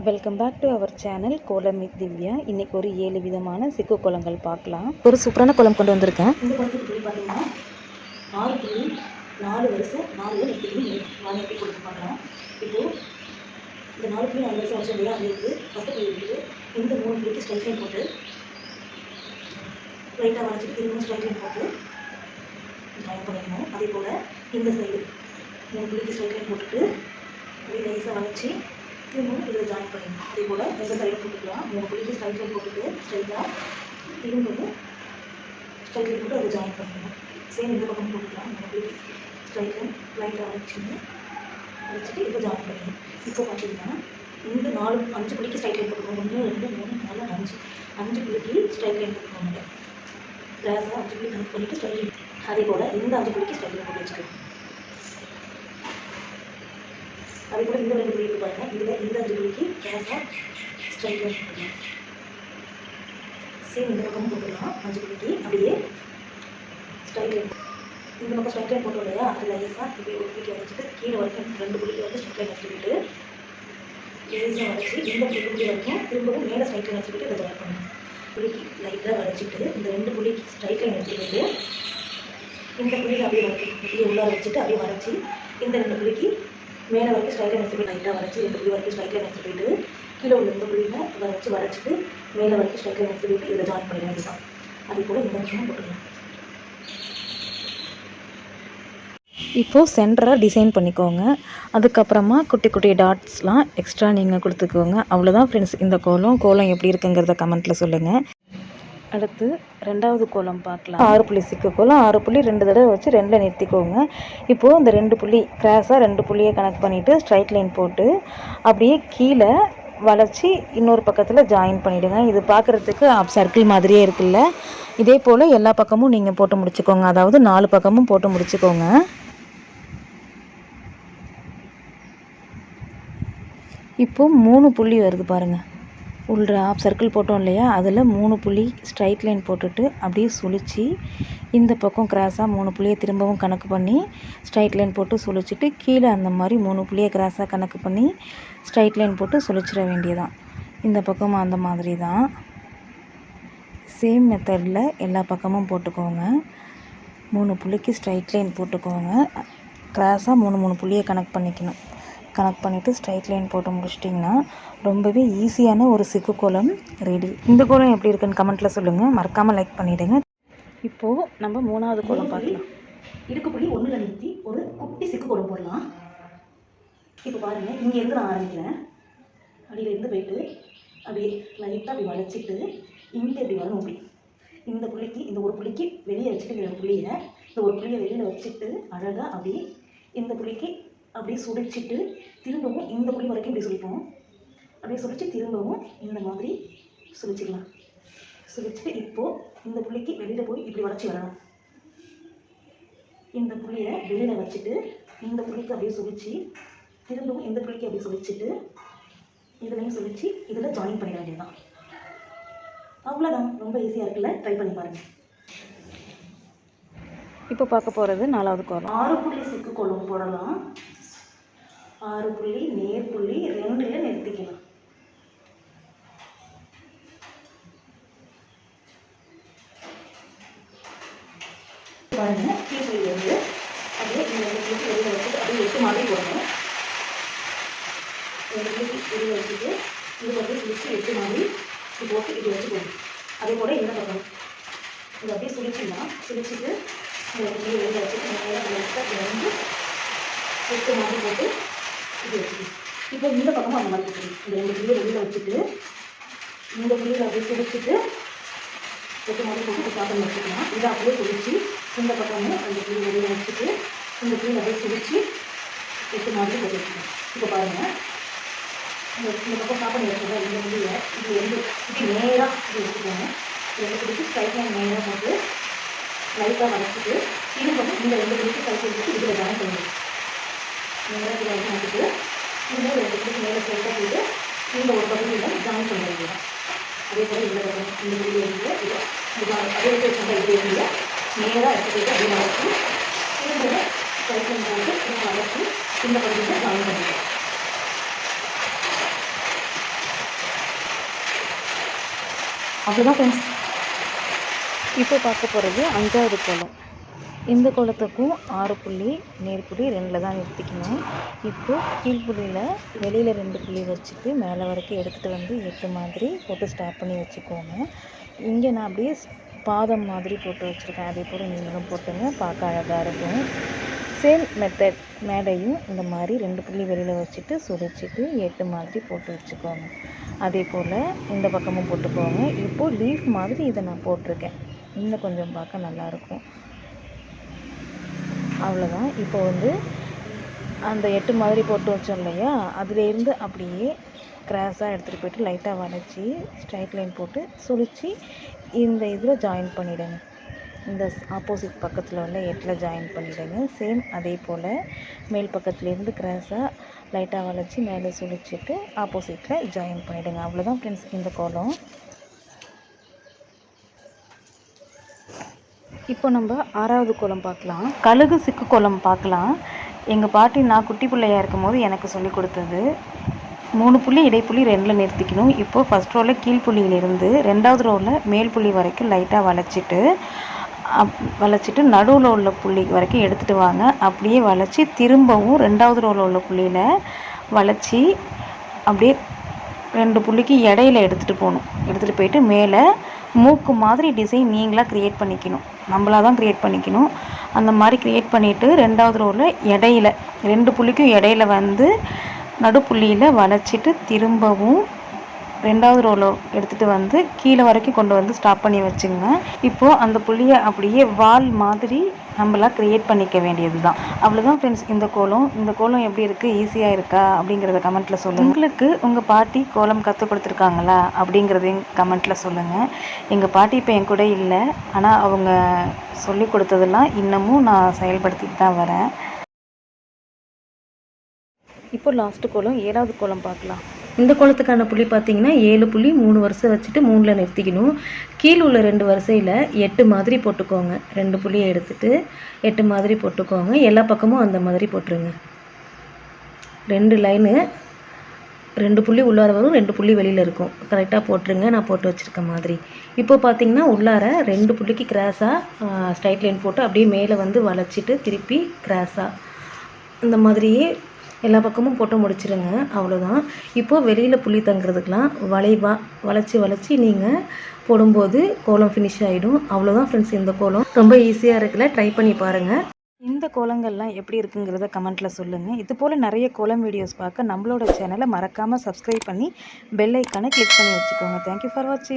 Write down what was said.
Welcome back to our channel Kolam with Divya. இன்றைக்கி ஒரு 7 விதமான சிக்கு கோலங்கள் பார்க்கலாம். ஒரு சூப்பரான கோலம் கொண்டு வந்திருக்கேன். இந்த கோலத்துக்கு போய் பார்த்தீங்கன்னா 6 புள்ளி 4 வருஷம் 4 நெட்டிக்கு நெட்டி கொடுத்து பார்க்கலாம். இப்போது இந்த 4 புள்ளி 4 வருஷம் வருஷம் இல்லையா, அதுக்கு ஃபஸ்ட்டு புள்ளி இருக்குது. இந்த 3 புள்ளிக்கு ஸ்ட்ரைட் லைன் போட்டு லைட்டாக வரைச்சிட்டு திரும்ப ஸ்ட்ரைட் லைன் போட்டு ஜாயின் பண்ணிக்கணும். அதே போல் இந்த சைடு 3 புள்ளிக்கு ஸ்ட்ரைட் லைன் போட்டுட்டு அப்படியே லைஸாக வளைச்சி திரும்பவும் இதில் ஜாயின் பண்ணிடணும். அதே போல் எந்த சைடு போட்டுக்கலாம். 3 புள்ளிக்கு ஸ்ட்ரைட் லைன் போட்டுட்டு ஸ்ட்ரைட்டாக திரும்பவும் ஸ்ட்ரைட் லைன் போட்டு அதை ஜாயின் பண்ணிடணும். சேம் இந்த பக்கம் போட்டுக்கலாம். 3 புள்ளிக்கு ஸ்ட்ரைட் லைன் லைட்டாக வச்சுட்டு இப்போ ஜாயின் பண்ணிடணும். இப்போ பார்த்தீங்கன்னா இந்த 5 புள்ளிக்கு ஸ்ட்ரைட் லைன் போட்டுக்கோங்க. 1 2 3 4 5 புள்ளிக்கு ஸ்ட்ரைட் லைன் போட்டுக்கோங்க. கிளாஸாக 5 புள்ளி கனெக்ட் பண்ணிவிட்டு ஸ்ட்ரைட் லைன். அதே போல் இந்த 5 புள்ளிக்கு ஸ்ட்ரைட் லைன் போட்டு வச்சுக்கணும். அதே போல் இந்த 2 புள்ளிக்கு பாருங்கள். இதில் இந்த 5 புள்ளிக்கு கேஸாக ஸ்ட்ரைட் லைன் போட்டுக்கலாம். சேம் இந்த பக்கமும் போட்டுக்கலாம். 5 புள்ளிக்கு அப்படியே ஸ்ட்ரைட் லைன். இந்த பக்கம் ஸ்ட்ரைட் லைன் போட்டோம் இல்லையா, அதில் லேஸாக இப்படி ஒரு புள்ளிக்கு வச்சுட்டு கீழே வரைக்கும் 2 புள்ளிக்கு வந்து ஸ்ட்ரைட் லைன் வச்சுக்கிட்டு லேஸாக வரைச்சி இந்த 2 புள்ளி வரைக்கும் திரும்பவும் மேலே ஸ்ட்ரைட் லைன் வச்சுக்கிட்டு இதை ஜாயின் பண்ணணும். புள்ளிக்கு லைட்டாக வரைச்சிட்டு இந்த 2 புள்ளிக்கு ஸ்ட்ரைட் லைன் வச்சுக்கிட்டு இந்த புள்ளிக்கு அப்படியே வரைக்கும் இப்படியே உள்ளே வச்சுட்டு அப்படியே வரைச்சி இந்த 2 புள்ளிக்கு மேலே வரைக்கும் ஸ்ட்ரைட் லைன் வச்சுட்டு லைட்டாக வரைச்சி 2 புள்ளி வரைக்கும் ஸ்ட்ரைட் லைன் வச்சுக்கிட்டு கீழே உள்ள இந்த புள்ளியில் வரைச்சிட்டு மேலே வரைக்கும் ஸ்ட்ரைட் லைன் வச்சுக்கிட்டு இதை ஜாயின் பண்ண வேண்டியதான். அதே போல் இந்த பக்கமும் போட்டுக்கலாம். இப்போது சென்டராக டிசைன் பண்ணிக்கோங்க. அதுக்கப்புறமா குட்டி குட்டி டாட்ஸ்லாம் எக்ஸ்ட்ரா நீங்கள் கொடுத்துக்கோங்க. அவ்வளோதான் ஃப்ரெண்ட்ஸ். இந்த கோலம் எப்படி இருக்குங்கிறத கமெண்ட்டில் சொல்லுங்கள். அடுத்து 2வது கோலம் பார்க்கலாம். 6 புள்ளி சிக்கு கோலம். 6 புள்ளி 2 தடவை வச்சு 2ல் நிறுத்திக்கோங்க. இப்போது இந்த 2 புள்ளி கிராஸாக 2 புள்ளியை கனெக்ட் பண்ணிவிட்டு ஸ்ட்ரைட் லைன் போட்டு அப்படியே கீழே வளைச்சி இன்னொரு பக்கத்தில் ஜாயின் பண்ணிவிடுங்க. இது பார்க்குறதுக்கு சர்க்கிள் மாதிரியே இருக்குல்ல. இதே போல் எல்லா பக்கமும் நீங்கள் போட்டு முடிச்சுக்கோங்க. அதாவது 4 பக்கமும் போட்டு முடிச்சுக்கோங்க. இப்போது 3 புள்ளி வருது பாருங்கள். உள்ள சர்க்கிள் போட்டோம் இல்லையா, அதில் 3 புள்ளி ஸ்ட்ரைட் லைன் போட்டுட்டு அப்படியே சுழிச்சு இந்த பக்கம் கிராஸாக 3 புள்ளியை திரும்பவும் கணக்கு பண்ணி ஸ்ட்ரைட் லைன் போட்டு சுழிச்சிட்டு கீழே அந்த மாதிரி 3 புள்ளியை கிராஸாக கணக்கு பண்ணி ஸ்ட்ரைட் லைன் போட்டு சுழிச்சிட வேண்டியதான். இந்த பக்கமும் அந்த மாதிரி தான் சேம் மெத்தடில் எல்லா பக்கமும் போட்டுக்கோங்க. 3 புள்ளிக்கு ஸ்ட்ரைட் லைன் போட்டுக்கோங்க. கிராஸாக 3 புள்ளியை கனெக்ட் பண்ணிவிட்டு ஸ்ட்ரைட் லைன் போட்டு முடிச்சிட்டிங்கன்னா ரொம்பவே ஈஸியான ஒரு சிக்கு கோலம் ரெடி. இந்த கோலம் எப்படி இருக்குன்னு கமெண்ட்டில் சொல்லுங்கள். மறக்காமல் லைக் பண்ணிவிடுங்க. இப்போது நம்ம 3வது கோலம் பார்க்கலாம். இடுக்கு புள்ளி 1ல் நிறுத்தி ஒரு குட்டி சிக்கு கோலம் போடலாம். இப்போ பாருங்கள், இங்கேருந்து நான் ஆரம்பிக்கிறேன். அடியிலேருந்து போயிட்டு அப்படியே லைட்டாக அப்படி வளைச்சிட்டு இங்கே இப்படி வரணும். அப்படி இந்த புள்ளிக்கு இந்த ஒரு புள்ளிக்கு வெளியே வச்சுட்டு இந்த புள்ளியை இந்த ஒரு புள்ளியை வெளியில் வச்சுட்டு அழகாக அப்படியே இந்த புள்ளிக்கு அப்படியே சுடிச்சிட்டு திரும்பவும் இந்த புள்ளி வரைக்கும் இப்படி சுழிப்போம். அப்படியே சுழிச்சு திரும்பவும் இந்த மாதிரி சுழிச்சிக்கலாம். சுழிச்சிட்டு இப்போது இந்த புள்ளிக்கு வெளியில் போய் இப்படி வளைச்சி வரணும். இந்த புள்ளியை வெளியில் வச்சுட்டு இந்த புள்ளிக்கு அப்படியே சுழிச்சு திரும்பவும் இந்த புள்ளிக்கு அப்படியே சுழிச்சிட்டு இதுலையும் சுழிச்சு இதில் ஜாயின் பண்ணிட வேண்டியதுதான். அவ்வளோதான். ரொம்ப ஈஸியாக இருக்குல்ல, ட்ரை பண்ணி பாருங்கள். இப்போ பார்க்க போகிறது 4வது கோலம். 6 புள்ளி சிக்கு கோலம் போடலாம். 6 புள்ளி நேர் புள்ளி 2ல் நிறுத்திக்கலாம். பாருங்க, கீழே வந்து அப்படியே இந்த வெளியில் வச்சுட்டு அப்படியே 8 மாதிரி போடணும். 2 புள்ளிக்கு வெளியில் வச்சுட்டு இது வந்து சுழிச்சு 8 மாதிரி இது போட்டு இது வச்சு போடணும். அதே போல் இந்த பக்கம் இது அப்படியே சுழிச்சிடலாம். சுழிச்சிட்டு இந்த 2 புள்ளி வெளியில் வச்சுட்டு வந்து 8 மாதிரி போட்டு இது வச்சுக்கணும். இப்போ இந்த பக்கமும் அந்த மாதிரி வச்சுக்கணும். இந்த 2 புள்ளியை வெளியில் வச்சுட்டு இந்த புள்ளியில் அப்படியே சுழிச்சிட்டு 8 மாதிரி போட்டு ஸ்டார்ட் பண்ணி வச்சுக்கலாம். இதை அப்படியே சுழிச்சு இந்த பக்கமும் 2 புள்ளி வெளியில் வச்சுட்டு இந்த புள்ளியில் அப்படியே சுழிச்சு 8 மாதிரி போட்டு வச்சுக்கணும். இப்போ பாருங்கள், இந்த பக்கம் ஸ்டார்ட் பண்ணி வச்சுருக்கோம். இந்த புள்ளியை இது இப்படி நேராக இப்படி வச்சுக்கோங்க. 2 புள்ளிக்கு ஸ்ட்ரைட் லைன் நேராக போட்டு லைட்டாக வளைச்சிட்டு திரும்பவும் இந்த 2 புள்ளிக்கு ஸ்ட்ரைட் வச்சுட்டு இதில் ஜாயின் பண்ணிடுவோம். நேராக இதில் வச்சுட்டு இந்த 2 புள்ளிக்கு மேலே ஸ்ட்ரைட்டாக போட்டு இந்த ஒரு பகுதியில் ஜாயின் பண்ண வேண்டியதான். அதே போல் இந்த புள்ளி வந்து இது அதே வச்சுருக்க இது வந்து நேராக எடுத்துக்கிட்டு அப்படியே வளர்ச்சி திரும்பவும் ஸ்ட்ரைட் லைன் போட்டு வளர்ச்சி இந்த பகுதியில் ஜாயின் பண்ணிடுவோம். அவ்வளோதான் ஃப்ரெண்ட்ஸ். இப்போ பார்க்க போகிறது 5வது கோலம். இந்த கோலத்துக்கும் 6 புள்ளி நேர்புள்ளி 2ல் தான் நிறுத்திக்கணும். இப்போது கீழ்ப்புள்ளியில் வெளியில் 2 புள்ளி வச்சுட்டு மேலே வரைக்கும் எடுத்துகிட்டு வந்து 8 மாதிரி போட்டு ஸ்டாப் பண்ணி வச்சுக்கோங்க. இங்கே நான் அப்படியே பாதம் மாதிரி போட்டு வச்சுருக்கேன். அதே போல் நீங்களும் போட்டுங்க, பார்க்க அழகாக இருக்கும். சேம் மெத்தட் மேடையும் இந்த மாதிரி 2 புள்ளி வெளியில் வச்சுட்டு சுழிச்சிட்டு 8 மாதிரி போட்டு வச்சுக்கோங்க. அதே போல் இந்த பக்கமும் போட்டுக்கோங்க. இப்போது லீஃப் மாதிரி இதை நான் போட்டிருக்கேன். இன்னும் கொஞ்சம் பார்க்க நல்லாயிருக்கும். அவ்வளோதான். இப்போ வந்து அந்த 8 மாதிரி போட்டு வச்சோம் இல்லையா, அதுலேருந்து அப்படியே கிராஸாக எடுத்துகிட்டு போய்ட்டு லைட்டாக வளைச்சி ஸ்ட்ரைட் லைன் போட்டு சுழிச்சு இந்த இதில் ஜாயின் பண்ணிவிடுங்க. இந்த ஆப்போசிட் பக்கத்தில் உள்ள 8ல் ஜாயின் பண்ணிவிடுங்க. சேம் அதே போல் மேல் பக்கத்துலேருந்து கிராஸாக லைட்டாக வளைச்சி மேலே சுழிச்சிட்டு ஆப்போசிட்டில் ஜாயின் பண்ணிவிடுங்க. அவ்வளோதான் ஃப்ரெண்ட்ஸ் இந்த கோலம். இப்போ நம்ம 6வது கோலம் பார்க்கலாம். கழுகு சிக்கு கோலம் பார்க்கலாம். எங்கள் பாட்டி நான் குட்டி பிள்ளையாக இருக்கும்போது எனக்கு சொல்லி கொடுத்தது. 3 புள்ளி இடைப்புள்ளி 2ல் நிறுத்திக்கணும். இப்போது ஃபஸ்ட் ரோவில் கீழ்ப்புள்ளியிலிருந்து 2வது ரோவில் மேல் புள்ளி வரைக்கும் லைட்டாக வளைச்சிட்டு நடுவில் உள்ள புள்ளி வரைக்கும் எடுத்துகிட்டு வாங்க. அப்படியே வளைச்சி திரும்பவும் 2வது ரோவில் உள்ள புள்ளியில் வளைச்சி அப்படியே 2 புள்ளிக்கு இடையில எடுத்துகிட்டு போகணும். எடுத்துகிட்டு போயிட்டு மேலே மூக்கு மாதிரி டிசைன் நீங்களாக க்ரியேட் பண்ணிக்கணும். நம்மளாக தான் க்ரியேட் பண்ணிக்கணும். அந்த மாதிரி க்ரியேட் பண்ணிவிட்டு 2வது ரோவில் இடையில 2 புள்ளிக்கும் இடையில வந்து நடுப்புள்ளியில் வளைச்சிட்டு திரும்பவும் 2வது ரோவில் எடுத்துகிட்டு வந்து கீழே வரைக்கும் கொண்டு வந்து ஸ்டாப் பண்ணி வச்சுங்க. இப்போது அந்த புள்ளியை அப்படியே வால் மாதிரி நம்மளாக க்ரியேட் பண்ணிக்க வேண்டியது தான். அவ்வளோதான் ஃப்ரெண்ட்ஸ் இந்த கோலம். இந்த கோலம் எப்படி இருக்குது, ஈஸியாக இருக்கா அப்படிங்கிறத கமெண்ட்டில் சொல்லுங்கள். உங்களுக்கு உங்கள் பாட்டி கோலம் கற்றுக் கொடுத்துருக்காங்களா அப்படிங்கிறதையும் கமெண்ட்டில் சொல்லுங்கள். எங்கள் பாட்டி இப்போ என் கூட இல்லை, ஆனால் அவங்க சொல்லி கொடுத்ததெல்லாம் இன்னமும் நான் செயல்படுத்திட்டு தான் வரேன். இப்போ லாஸ்ட்டு கோலம் 7வது கோலம் பார்க்கலாம். இந்த கோலத்துக்கான புள்ளி பார்த்தீங்கன்னா 7 புள்ளி 3 வரிசை வச்சுட்டு 3ல் நிறுத்திக்கணும். கீழே உள்ள 2 வரிசையில் 8 மாதிரி போட்டுக்கோங்க. 2 புள்ளியை எடுத்துகிட்டு 8 மாதிரி போட்டுக்கோங்க. எல்லா பக்கமும் அந்த மாதிரி போட்டுருங்க. 2 லைனு 2 புள்ளி உள்ளார வரும், 2 புள்ளி வெளியில் இருக்கும். கரெக்டாக போட்டுருங்க, நான் போட்டு வச்சுருக்க மாதிரி. இப்போ பார்த்தீங்கன்னா உள்ளார 2 புள்ளிக்கு கிராஸாக ஸ்ட்ரைட் லைன் போட்டு அப்படியே மேலே வந்து வளைச்சிட்டு திருப்பி கிராஸாக இந்த மாதிரியே எல்லா பக்கமும் போட்டு முடிச்சிடுங்க. அவ்வளோதான். இப்போது வெளியில் புள்ளி தங்குறதுக்கெலாம் வளைச்சி நீங்கள் போடும்போது கோலம் ஃபினிஷ் ஆகிடும். அவ்வளோதான் ஃப்ரெண்ட்ஸ் இந்த கோலம். ரொம்ப ஈஸியாக இருக்குல்ல, ட்ரை பண்ணி பாருங்கள். இந்த கோலங்கள்லாம் எப்படி இருக்குங்கிறத கமெண்ட்டில் சொல்லுங்கள். இது போல் நிறைய கோலம் வீடியோஸ் பார்க்க நம்மளோட சேனலை மறக்காமல் சப்ஸ்கிரைப் பண்ணி பெல் ஐக்கானை கிளிக் பண்ணி வச்சுக்கோங்க. தேங்க்யூ ஃபார் வாட்சிங்.